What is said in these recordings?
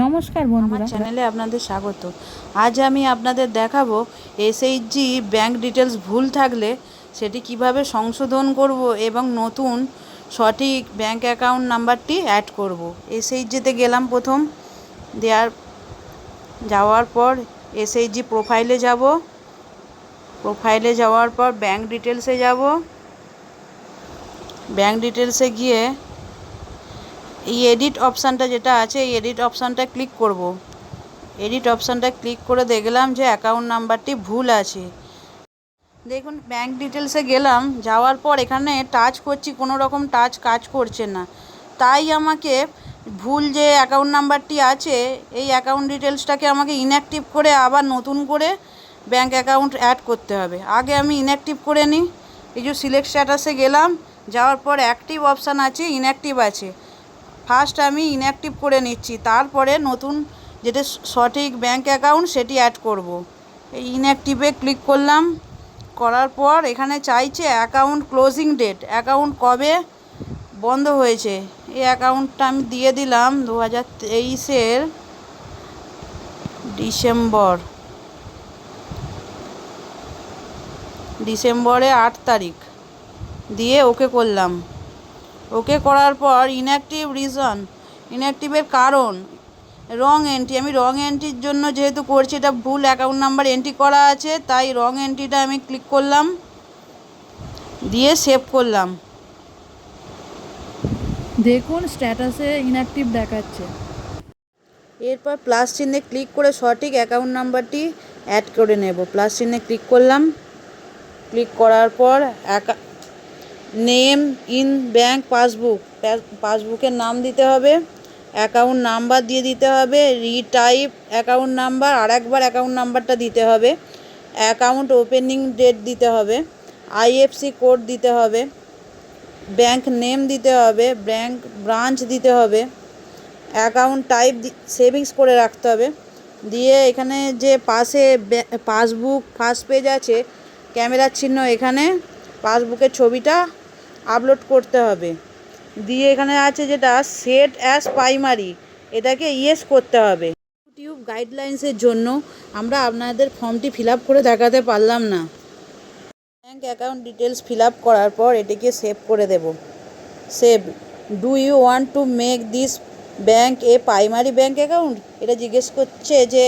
নমস্কার আমার বন্ধুরা। চ্যানেলে আপনাদের স্বাগত। আজ আমি আপনাদের দেখাবো এসএইচজি ব্যাংক ডিটেলস ভুল থাকলে সেটি কিভাবে সংশোধন করব এবং নতুন সঠিক ব্যাংক অ্যাকাউন্ট নাম্বারটি অ্যাড করব। এসএইচজিতে গেলাম প্রথম, যাওয়ার পর এসএইচজি প্রোফাইলে যাব। প্রোফাইলে যাওয়ার পর ব্যাংক ডিটেলসে যাব। ব্যাংক ডিটেলসে গিয়ে এই এডিট অপশানটা যেটা আছে, এই এডিট অপশানটা ক্লিক করব। এডিট অপশানটা ক্লিক করে দেখলাম যে অ্যাকাউন্ট নাম্বারটি ভুল আছে। দেখুন, ব্যাংক ডিটেলসে গেলাম, যাওয়ার পর এখানে টাচ করছি, কোনো রকম টাচ কাজ করছে না। তাই আমাকে ভুল যে অ্যাকাউন্ট নাম্বারটি আছে, এই অ্যাকাউন্ট ডিটেলসটাকে আমাকে ইনঅ্যাক্টিভ করে আবার নতুন করে ব্যাংক অ্যাকাউন্ট অ্যাড করতে হবে। আগে আমি ইনঅ্যাক্টিভ করে নিই। এই যে সিলেক্ট স্ট্যাটাসে গেলাম, যাওয়ার পর অ্যাক্টিভ অপশান আছে, ইনঅ্যাক্টিভ আছে। ফার্স্ট আমি ইনঅ্যাক্টিভ করে নিচ্ছি, তারপরে নতুন যেটা সঠিক ব্যাংক অ্যাকাউন্ট সেটি অ্যাড করব। এই ইনঅ্যাক্টিভে ক্লিক করলাম, করার পর এখানে চাইছে অ্যাকাউন্ট ক্লোজিং ডেট, অ্যাকাউন্ট কবে বন্ধ হয়েছে। এই অ্যাকাউন্টটা আমি দিয়ে দিলাম 2023-এর ডিসেম্বরে 8 তারিখ দিয়ে ওকে করলাম। ওকে করার পর ইনঅ্যাক্টিভ রিজন, ইনঅ্যাক্টিভের কারণ রং এন্ট্রি। আমি রং এন্ট্রির জন্য যেহেতু করছি, এটা ভুল অ্যাকাউন্ট নাম্বার এন্ট্রি করা আছে, তাই রং এন্ট্রিটা আমি ক্লিক করলাম, দিয়ে সেভ করলাম। দেখুন স্ট্যাটাসে ইনঅ্যাক্টিভ দেখাচ্ছে। এরপর প্লাস চিহ্নে ক্লিক করে সঠিক অ্যাকাউন্ট নাম্বারটি অ্যাড করে নেব। প্লাস চিহ্নে ক্লিক করলাম, ক্লিক করার পর নেম ইন ব্যাংক পাসবুক, পাসবুকের নাম দিতে হবে, অ্যাকাউন্ট নাম্বার দিয়ে দিতে হবে, রিটাইপ অ্যাকাউন্ট নাম্বার, আরেকবার অ্যাকাউন্ট নাম্বারটা দিতে হবে, অ্যাকাউন্ট ওপেনিং ডেট দিতে হবে, আইএফসি কোড দিতে হবে, ব্যাংক নেম দিতে হবে, ব্যাংক ব্রাঞ্চ দিতে হবে, অ্যাকাউন্ট টাইপ সেভিংস করে রাখতে হবে। দিয়ে এখানে যে পাশে পাসবুক ফার্স্ট পেজ আছে, ক্যামেরার চিহ্ন, এখানে পাসবুকের ছবিটা আপলোড করতে হবে। দিয়ে এখানে আছে যেটা সেট অ্যাজ প্রাইমারি, এটাকে ইয়েস করতে হবে। ইউটিউব গাইডলাইন্সের জন্য আমরা আপনাদের ফর্মটি ফিল আপ করে দেখাতে পারলাম না। Bank account details fill up করার পর এটিকে সেভ করে দেব। Save. Do you want to make this bank a primary bank account, এটা জিজ্ঞেস করছে যে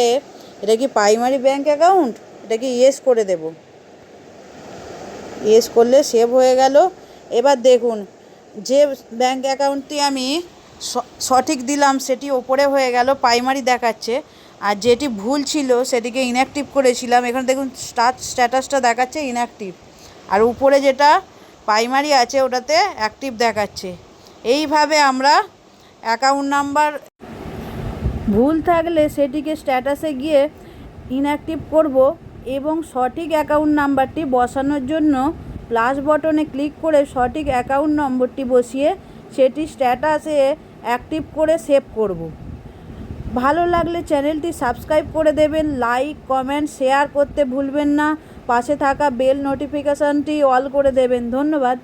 এটা কি প্রাইমারি ব্যাংক অ্যাকাউন্ট, এটাকে ইয়েস করে দেব। ইয়েস করলে সেভ হয়ে গেল। এবার দেখুন, যে ব্যাংক অ্যাকাউন্টটি আমি সঠিক দিলাম সেটি ওপরে হয়ে গেল, প্রাইমারি দেখাচ্ছে, আর যেটি ভুল ছিল সেটিকে ইনঅ্যাক্টিভ করেছিলাম, এখানে দেখুন স্ট্যাটাসটা দেখাচ্ছে ইনঅ্যাক্টিভ, আর উপরে যেটা প্রাইমারি আছে ওটাতে অ্যাক্টিভ দেখাচ্ছে। এইভাবে আমরা অ্যাকাউন্ট নাম্বার ভুল থাকলে সেটিকে স্ট্যাটাসে গিয়ে ইনঅ্যাক্টিভ করব, এবং সঠিক অ্যাকাউন্ট নাম্বারটি বসানোর জন্য প্লাস বটনে ক্লিক করে সঠিক অ্যাকাউন্ট নম্বরটি বসিয়ে সেটি স্ট্যাটাসে অ্যাক্টিভ করে সেভ করব। ভালো লাগলে চ্যানেলটি সাবস্ক্রাইব করে দেবেন, লাইক কমেন্ট শেয়ার করতে ভুলবেন না, পাশে থাকা বেল নোটিফিকেশানটি অল করে দেবেন। ধন্যবাদ।